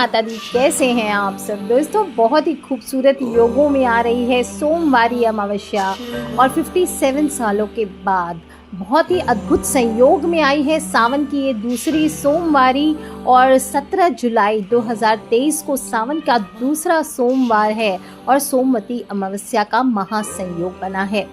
माता दी, कैसे हैं आप सब दोस्तों। बहुत ही खूबसूरत योगों में आ रही है सोमवारी अमावस्या और 57 सालों के बाद बहुत ही अद्भुत संयोग में आई है सावन की ये दूसरी सोमवारी और 17 जुलाई 2023 को सावन का दूसरा सोमवार है और सोमवती अमावस्या का महासंयोग बना है।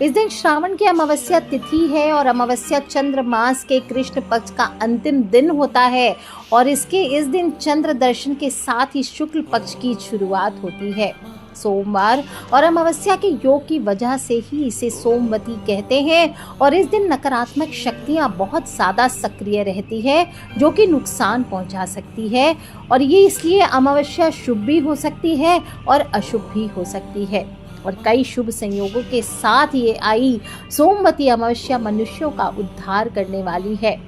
इस दिन श्रावण की अमावस्या तिथि है और अमावस्या चंद्र मास के कृष्ण पक्ष का अंतिम दिन होता है और इस दिन चंद्र दर्शन के साथ ही शुक्ल पक्ष की शुरुआत होती है। सोमवार और अमावस्या के योग की वजह से ही इसे सोमवती कहते हैं और इस दिन नकारात्मक शक्तियां बहुत ज़्यादा सक्रिय रहती है जो कि नुकसान पहुंचा सकती है और ये इसलिए अमावस्या शुभ भी हो सकती है और अशुभ भी हो सकती है और कई शुभ संयोगों के साथ ये आई सोमवती अमावस्या मनुष्यों का उद्धार करने वाली है।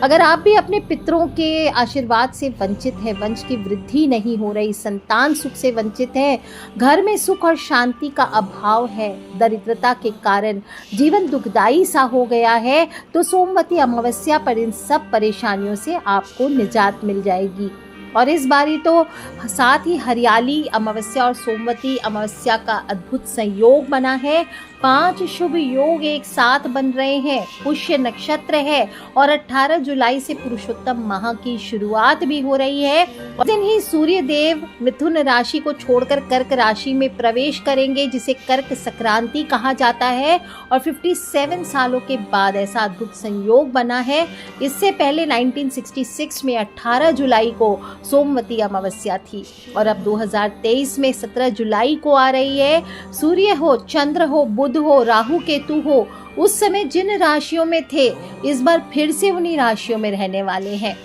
अगर आप भी अपने पितरों के आशीर्वाद से वंचित हैं, वंश की वृद्धि नहीं हो रही, संतान सुख से वंचित हैं, घर में सुख और शांति का अभाव है, दरिद्रता के कारण जीवन दुखदाई सा हो गया है, तो सोमवती अमावस्या पर इन सब परेशानियों से आपको निजात मिल जाएगी। और इस बारी तो साथ ही हरियाली अमावस्या और सोमवती अमावस्या का अद्भुत संयोग बना है। 5 शुभ योग एक साथ बन रहे हैं। पुष्य नक्षत्र है और 18 जुलाई से पुरुषोत्तम माह की शुरुआत भी हो रही है। उस दिन ही सूर्य देव मिथुन राशि को छोड़कर कर्क राशि में प्रवेश करेंगे जिसे कर्क संक्रांति कहा जाता है और 57 सालों के बाद ऐसा अद्भुत संयोग बना है। इससे पहले 1966 में 18 जुलाई को सोमवती अमावस्या थी और अब 2023 में 17 जुलाई को आ रही है। सूर्य हो, चंद्र हो, बुध हो, राहु केतु हो, उस समय जिन राशियों में थे इस बार फिर से उन्हीं राशियों में रहने वाले हैं।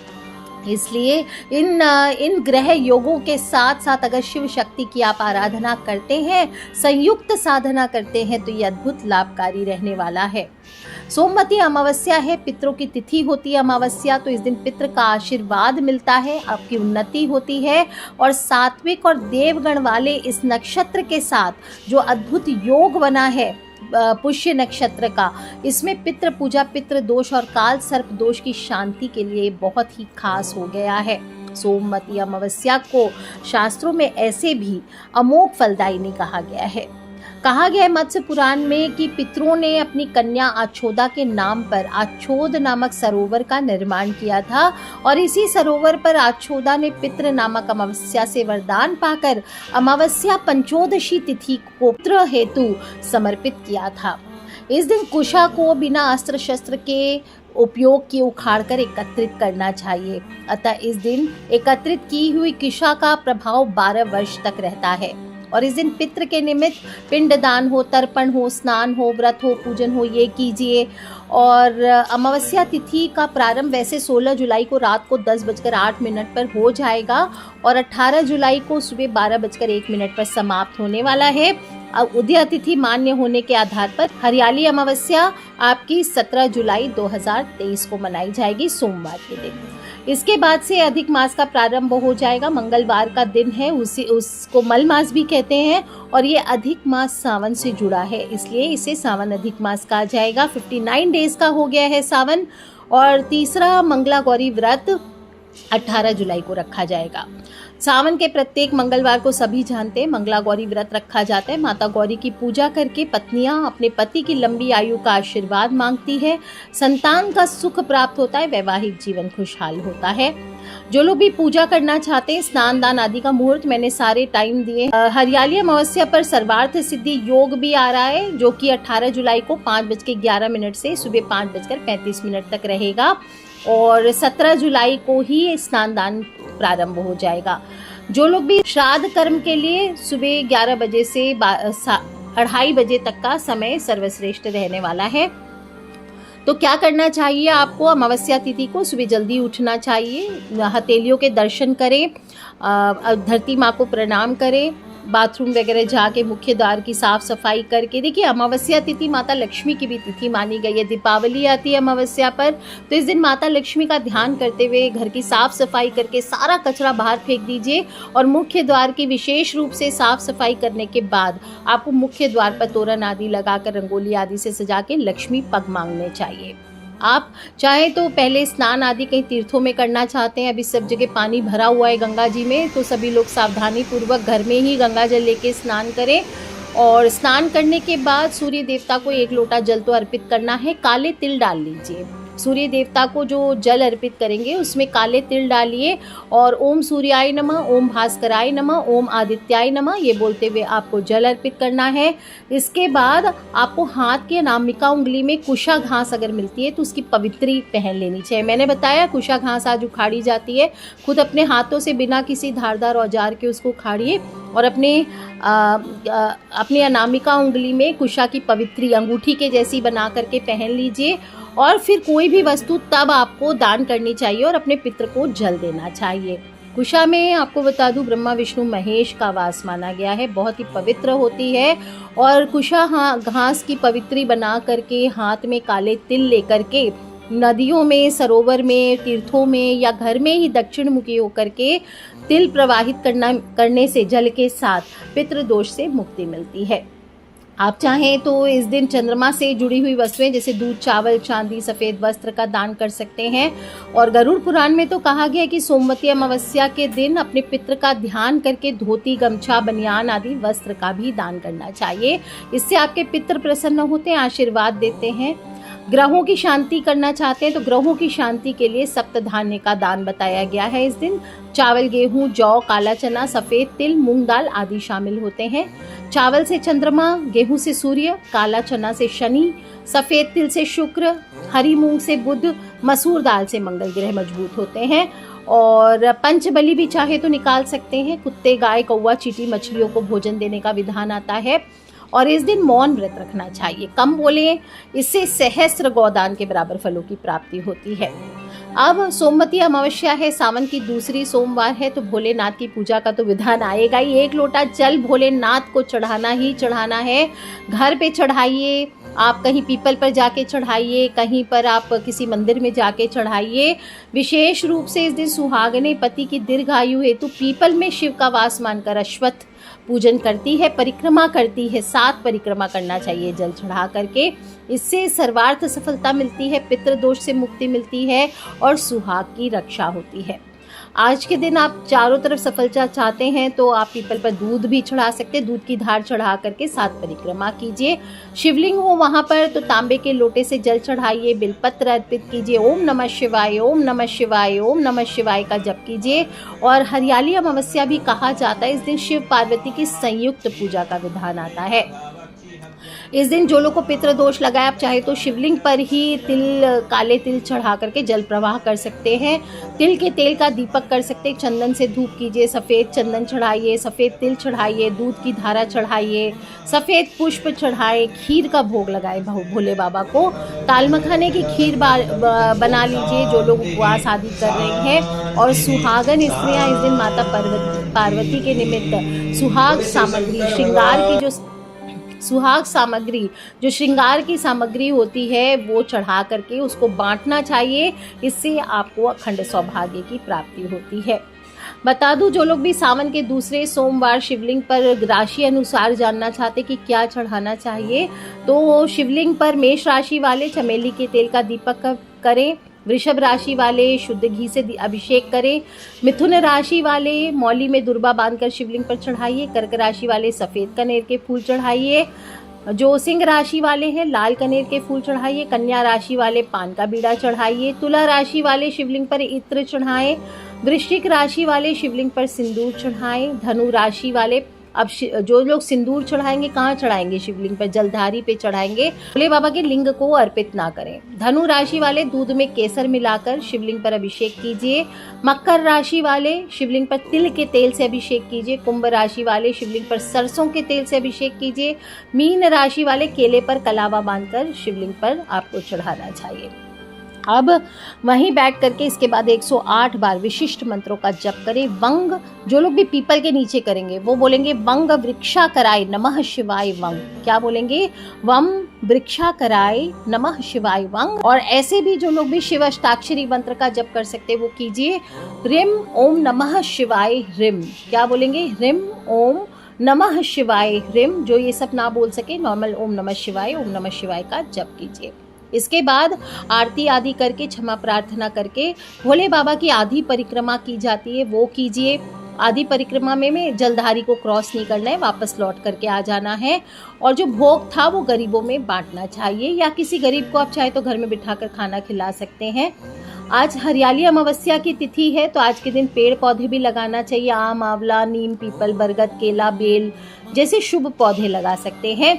इसलिए इन ग्रह योगों के साथ साथ अगर शिव शक्ति की आप आराधना करते हैं, संयुक्त साधना करते हैं, तो ये अद्भुत लाभकारी रहने वाला है। सोमवती अमावस्या है, पितरों की तिथि होती है अमावस्या, तो इस दिन पितृ का आशीर्वाद मिलता है, आपकी उन्नति होती है और सात्विक और देवगण वाले इस नक्षत्र के साथ जो अद्भुत योग बना है पुष्य नक्षत्र का, इसमें पितृ पूजा, पितृ दोष और काल सर्प दोष की शांति के लिए बहुत ही खास हो गया है। सोमवती अमावस्या को शास्त्रों में ऐसे भी अमोघ फलदायिनी कहा गया है। कहा गया है मत्स्य पुराण में कि पितरों ने अपनी कन्या आछोदा के नाम पर आछोद नामक सरोवर का निर्माण किया था और इसी सरोवर पर आछोदा ने पितृ नामक अमावस्या से वरदान पाकर अमावस्या पंचोदशी तिथि को पितृ हेतु समर्पित किया था। इस दिन कुशा को बिना अस्त्र शस्त्र के उपयोग के उखाड़कर एकत्रित करना चाहिए। अतः इस दिन एकत्रित की हुई कुशा का प्रभाव 12 वर्ष तक रहता है और इस दिन पितृ के निमित्त पिंडदान हो, तर्पण हो, स्नान हो, व्रत हो, पूजन हो, ये कीजिए। और अमावस्या तिथि का प्रारंभ वैसे 16 जुलाई को रात को 10:08 पर हो जाएगा और 18 जुलाई को सुबह 12:01 पर समाप्त होने वाला है। उदय तिथि मान्य होने के आधार पर हरियाली अमावस्या आपकी 17 जुलाई 2023 को मनाई जाएगी सोमवार के दिन। इसके बाद से अधिक मास का प्रारंभ हो जाएगा। मंगलवार का दिन है, उसको मल मास भी कहते हैं और ये अधिक मास सावन से जुड़ा है, इसलिए इसे सावन अधिक मास कहा जाएगा। 59 डेज का हो गया है सावन और तीसरा मंगला गौरी व्रत 18 जुलाई को रखा जाएगा। सावन के प्रत्येक मंगलवार को सभी जानते हैं मंगला गौरी व्रत रखा जाता है। माता गौरी की पूजा करके पत्नियां अपने पति की लंबी आयु का आशीर्वाद मांगती है, संतान का सुख प्राप्त होता है, वैवाहिक जीवन खुशहाल होता है। जो लोग भी पूजा करना चाहते हैं, स्नान दान आदि का मुहूर्त मैंने सारे टाइम दिए। हरियाली अमावस्या पर सर्वार्थ सिद्धि योग भी आ रहा है जो कि 18 जुलाई को 5:11 से सुबह 5:35 तक रहेगा और 17 जुलाई को ही स्नान दान प्रारंभ हो जाएगा। जो लोग भी श्राद्ध कर्म के लिए सुबह 11 बजे से 2:30 बजे तक का समय सर्वश्रेष्ठ रहने वाला है। तो क्या करना चाहिए आपको? अमावस्या तिथि को सुबह जल्दी उठना चाहिए, हथेलियों के दर्शन करें, धरती माँ को प्रणाम करें, बाथरूम वगैरह जाके मुख्य द्वार की साफ सफाई करके। देखिए अमावस्या तिथि माता लक्ष्मी की भी तिथि मानी गई है। दीपावली आती है अमावस्या पर, तो इस दिन माता लक्ष्मी का ध्यान करते हुए घर की साफ सफाई करके सारा कचरा बाहर फेंक दीजिए और मुख्य द्वार की विशेष रूप से साफ सफाई करने के बाद आपको मुख्य द्वार पर तोरण आदि लगाकर रंगोली आदि से सजा के लक्ष्मी पग मांगने चाहिए। आप चाहें तो पहले स्नान आदि कहीं तीर्थों में करना चाहते हैं, अभी सब जगह पानी भरा हुआ है गंगा जी में, तो सभी लोग सावधानी पूर्वक घर में ही गंगा जल लेके स्नान करें। और स्नान करने के बाद सूर्य देवता को 1 लोटा जल तो अर्पित करना है, काले तिल डाल लीजिए। सूर्य देवता को जो जल अर्पित करेंगे उसमें काले तिल डालिए और ओम सूर्याय नमः, ओम भास्कराय नमः, ओम आदित्याय नमः ये बोलते हुए आपको जल अर्पित करना है। इसके बाद आपको हाथ की अनामिका उंगली में कुशा घास अगर मिलती है तो उसकी पवित्री पहन लेनी चाहिए। मैंने बताया कुशा घास आज उखाड़ी जाती है, खुद अपने हाथों से बिना किसी धारदार औजार के उसको उखाड़िए और अपनी अनामिका उंगली में कुशा की पवित्री अंगूठी के जैसी बना करके पहन लीजिए। और फिर कोई भी वस्तु तब आपको दान करनी चाहिए और अपने पितृ को जल देना चाहिए। कुशा में आपको बता दूं ब्रह्मा विष्णु महेश का वास माना गया है, बहुत ही पवित्र होती है। और कुशा घास की पवित्री बना करके हाथ में काले तिल लेकर के नदियों में, सरोवर में, तीर्थों में या घर में ही दक्षिण मुखी होकर के तिल प्रवाहित करने से जल के साथ पितृदोष से मुक्ति मिलती है। आप चाहें तो इस दिन चंद्रमा से जुड़ी हुई वस्तुएं जैसे दूध, चावल, चांदी, सफ़ेद वस्त्र का दान कर सकते हैं। और गरुड़ पुराण में तो कहा गया है कि सोमवती अमावस्या के दिन अपने पितृ का ध्यान करके धोती, गमछा, बनियान आदि वस्त्र का भी दान करना चाहिए। इससे आपके पितृ प्रसन्न होते हैं, आशीर्वाद देते हैं। ग्रहों की शांति करना चाहते हैं तो ग्रहों की शांति के लिए सप्त धान्य का दान बताया गया है। इस दिन चावल, गेहूं, जौ, काला चना, सफ़ेद तिल, मूंग दाल आदि शामिल होते हैं। चावल से चंद्रमा, गेहूं से सूर्य, काला चना से शनि, सफ़ेद तिल से शुक्र, हरी मूंग से बुध, मसूर दाल से मंगल ग्रह मजबूत होते हैं। और पंचबली भी चाहे तो निकाल सकते हैं। कुत्ते, गाय, कौवा, चींटी, मछलियों को भोजन देने का विधान आता है। और इस दिन मौन व्रत रखना चाहिए, कम बोलें, इससे सहस्त्र गोदान के बराबर फलों की प्राप्ति होती है। अब सोमवती अमावस्या है, सावन की दूसरी सोमवार है, तो भोलेनाथ की पूजा का तो विधान आएगा ही। 1 लोटा जल भोलेनाथ को चढ़ाना ही चढ़ाना है। घर पे चढ़ाइए, आप कहीं पीपल पर जाके चढ़ाइए, कहीं पर आप किसी मंदिर में जाके चढ़ाइए। विशेष रूप से इस दिन सुहागने पति की दीर्घायु हेतु पीपल में शिव का वास मानकर अश्वत्थ पूजन करती है, परिक्रमा करती है। 7 परिक्रमा करना चाहिए जल चढ़ा करके। इससे सर्वार्थ सफलता मिलती है, पितृदोष से मुक्ति मिलती है और सुहाग की रक्षा होती है। आज के दिन आप चारों तरफ सफलता चाहते हैं तो आप पीपल पर दूध भी चढ़ा सकते हैं। दूध की धार चढ़ा करके 7 परिक्रमा कीजिए। शिवलिंग हो वहाँ पर तो तांबे के लोटे से जल चढ़ाइए, बिलपत्र अर्पित कीजिए, ओम नमः शिवाय, ओम नमः शिवाय, ओम नमः शिवाय का जप कीजिए। और हरियाली अमावस्या भी कहा जाता है। इस दिन शिव पार्वती की संयुक्त पूजा का विधान आता है। इस दिन जो लोग को पितृदोष लगा है, आप चाहे तो शिवलिंग पर ही काले तिल चढ़ा करके जल प्रवाह कर सकते हैं। तिल के तेल का दीपक कर सकते हैं। चंदन से धूप कीजिए, सफ़ेद चंदन चढ़ाइए, सफ़ेद तिल चढ़ाइए, दूध की धारा चढ़ाइए, सफ़ेद पुष्प चढ़ाए, खीर का भोग लगाए भोले बाबा को। दाल मखाने की खीर बना लीजिए जो लोग उपवास आदि कर रहे हैं। और सुहागन स्त्रियाँ इस दिन माता पार्वती के निमित्त सुहाग सामग्री जो श्रृंगार की सामग्री होती है वो चढ़ा करके उसको बांटना चाहिए। इससे आपको अखंड सौभाग्य की प्राप्ति होती है। बता दूं, जो लोग भी सावन के दूसरे सोमवार शिवलिंग पर राशि अनुसार जानना चाहते कि क्या चढ़ाना चाहिए, तो शिवलिंग पर मेष राशि वाले चमेली के तेल का दीपक करें। वृषभ राशि वाले शुद्ध घी से अभिषेक करें। मिथुन राशि वाले मौली में दुर्बा बांधकर शिवलिंग पर चढ़ाइए। कर्क राशि वाले सफ़ेद कनेर के फूल चढ़ाइए। जो सिंह राशि वाले हैं लाल कनेर के फूल चढ़ाइए। कन्या राशि वाले पान का बीड़ा चढ़ाइए। तुला राशि वाले शिवलिंग पर इत्र चढ़ाएं। वृश्चिक राशि वाले शिवलिंग पर सिंदूर चढ़ाएं। धनु राशि वाले, अब जो लोग सिंदूर चढ़ाएंगे कहाँ चढ़ाएंगे? शिवलिंग पर, जलधारी पे चढ़ाएंगे। भोले बाबा के लिंग को अर्पित ना करें। धनु राशि वाले दूध में केसर मिलाकर शिवलिंग पर अभिषेक कीजिए। मकर राशि वाले शिवलिंग पर तिल के तेल से अभिषेक कीजिए। कुंभ राशि वाले शिवलिंग पर सरसों के तेल से अभिषेक कीजिए। मीन राशि वाले केले पर कलावा बांधकर शिवलिंग पर आपको चढ़ाना चाहिए। अब वहीं बैठ करके इसके बाद 108 बार विशिष्ट मंत्रों का जप करें। वंग, जो लोग भी पीपल के नीचे करेंगे वो बोलेंगे वंग वृक्षा कराय नमः शिवाय वंग। क्या बोलेंगे? वम वृक्षा कराय नमः शिवाय वंग। और ऐसे भी जो लोग भी शिव अष्टाक्षरी मंत्र का जप कर सकते वो कीजिए। रिम ओम नमः शिवाय रिम। क्या बोलेंगे? रिम ओम नमः शिवाय रिम। जो ये सब ना बोल सके नॉर्मल ओम नमः शिवाय का जप कीजिए। इसके बाद आरती आदि करके क्षमा प्रार्थना करके भोले बाबा की आधी परिक्रमा की जाती है, वो कीजिए। आधी परिक्रमा में जलधारी को क्रॉस नहीं करना है, वापस लौट करके आ जाना है। और जो भोग था वो गरीबों में बांटना चाहिए, या किसी गरीब को आप चाहे तो घर में बिठाकर खाना खिला सकते हैं। आज हरियाली अमावस्या की तिथि है, तो आज के दिन पेड़ पौधे भी लगाना चाहिए। आम, आंवला, नीम, पीपल, बरगद, केला, बेल जैसे शुभ पौधे लगा सकते हैं।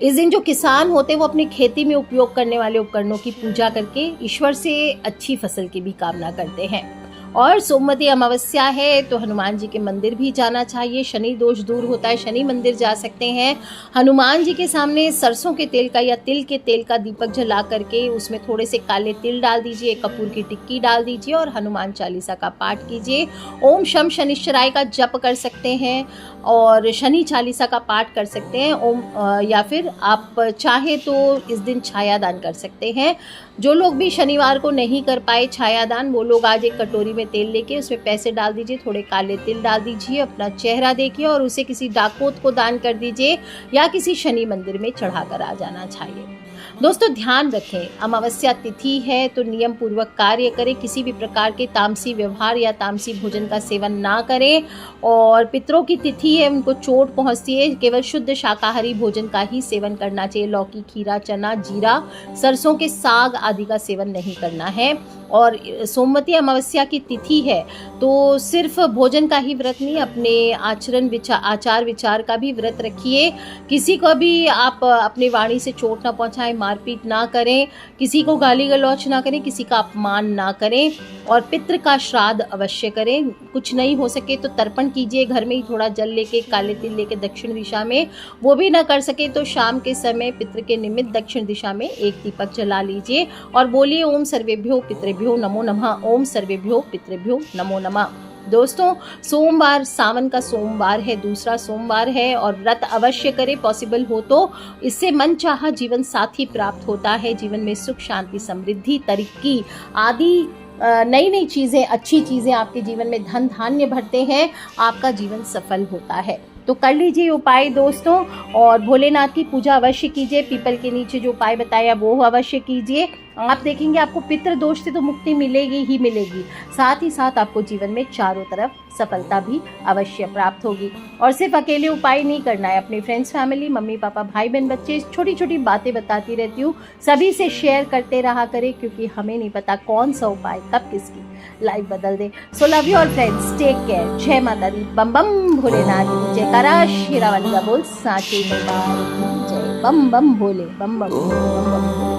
इस दिन जो किसान होते हैं वो अपनी खेती में उपयोग करने वाले उपकरणों की पूजा करके ईश्वर से अच्छी फसल की भी कामना करते हैं। और सोमवती अमावस्या है तो हनुमान जी के मंदिर भी जाना चाहिए, शनि दोष दूर होता है, शनि मंदिर जा सकते हैं। हनुमान जी के सामने सरसों के तेल का या तिल के तेल का दीपक जला करके उसमें थोड़े से काले तिल डाल दीजिए, कपूर की टिक्की डाल दीजिए और हनुमान चालीसा का पाठ कीजिए। ओम शम शनिश्चराय का जप कर सकते हैं और शनि चालीसा का पाठ कर सकते हैं। या फिर आप चाहे तो इस दिन छायादान कर सकते हैं। जो लोग भी शनिवार को नहीं कर पाए छायादान, वो लोग आज एक कटोरी में तेल लेके उसमें पैसे डाल दीजिए, थोड़े काले तिल डाल दीजिए, अपना चेहरा देखिए और उसे किसी डाकोत को दान कर दीजिए या किसी शनि मंदिर में चढ़ाकर आ जाना चाहिए। दोस्तों ध्यान रखें, अमावस्या तिथि है तो नियम पूर्वक कार्य करें, किसी भी प्रकार के तामसी व्यवहार या तामसी भोजन का सेवन ना करें। और पितरों की तिथि है, उनको चोट पहुंचती है, केवल शुद्ध शाकाहारी भोजन का ही सेवन करना चाहिए। लौकी, खीरा, चना, जीरा, सरसों के साग आदि का सेवन नहीं करना है। और सोमवती अमावस्या की तिथि है तो सिर्फ भोजन का ही व्रत नहीं, अपने आचार विचार का भी व्रत रखिए। किसी को भी आप अपनी वाणी से चोट ना पहुंचाएं, मारपीट ना करें, किसी को गाली गलौच ना करें, किसी का अपमान ना करें और पितृ का श्राद्ध अवश्य करें। कुछ नहीं हो सके तो तर्पण कीजिए, घर में ही थोड़ा जल लेके, काले तिल लेके दक्षिण दिशा में। वो भी ना कर सके तो शाम के समय पितृ के निमित्त दक्षिण दिशा में एक दीपक जला लीजिए और बोलिए ओम सर्वेभ्यो पितृभ्यो नमो नमः, ओम सर्वेभ्यो पितृभ्यो नमो नमः। दोस्तों सोमवार सावन का सोमवार है, दूसरा सोमवार है और व्रत अवश्य करें, पॉसिबल हो तो। इससे मन चाहा जीवन साथी प्राप्त होता है, जीवन में सुख, शांति, समृद्धि, तरक्की आदि नई नई चीज़ें, अच्छी चीज़ें आपके जीवन में धन धान्य भरते हैं, आपका जीवन सफल होता है। तो कर लीजिए उपाय दोस्तों और भोलेनाथ की पूजा अवश्य कीजिए। पीपल के नीचे जो उपाय बताया वो अवश्य कीजिए। आप देखेंगे आपको पितृ दोष से तो मुक्ति मिलेगी ही मिलेगी, साथ ही साथ आपको जीवन में चारों तरफ सफलता भी अवश्य प्राप्त होगी। और सिर्फ अकेले उपाय नहीं करना है, अपने फ्रेंड्स, फैमिली, मम्मी पापा, भाई बहन, बच्चे, छोटी छोटी बातें बताती रहती हूँ, सभी से शेयर करते रहा करें क्योंकि हमें नहीं पता कौन सा उपाय कब किसकी लाइफ बदल दे। So love you all friends, take care, Jai Mata दी, बम बम भोलेनाथ की जय, करा शेरावाली का बोल साचे दरबार की जय, बम बम भोले, बम बम, बम बम।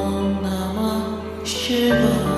Shiva